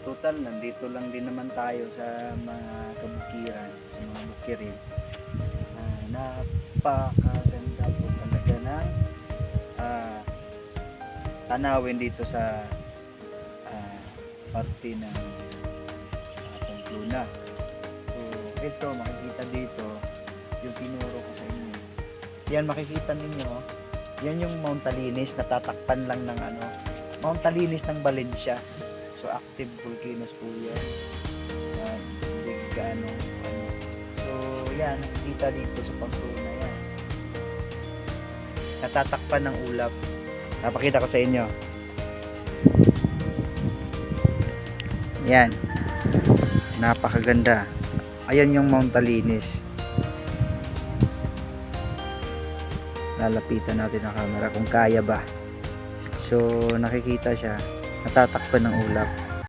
total nandito lang din naman tayo sa mga kabukiran, sa mga bukirin. Napakaganda po talaga ng tanawin dito sa parte ng Pamplona. So ito makikita dito yung tinuro ko sa inyo. Yan makikita ninyo, yan yung Mount Talinis, natatakpan lang ng Mount Talinis ng Valencia. So active volcanoes po yan. Yan, hindi gaano So yan, nakikita dito sa Pamplona yan. Natatakpan ng ulap. Napakita ko sa inyo. Yan. Napakaganda. Ayan yung Mount Talinis. Lalapitan natin ang camera kung kaya ba. So nakikita siya, natatakpan ng ulap.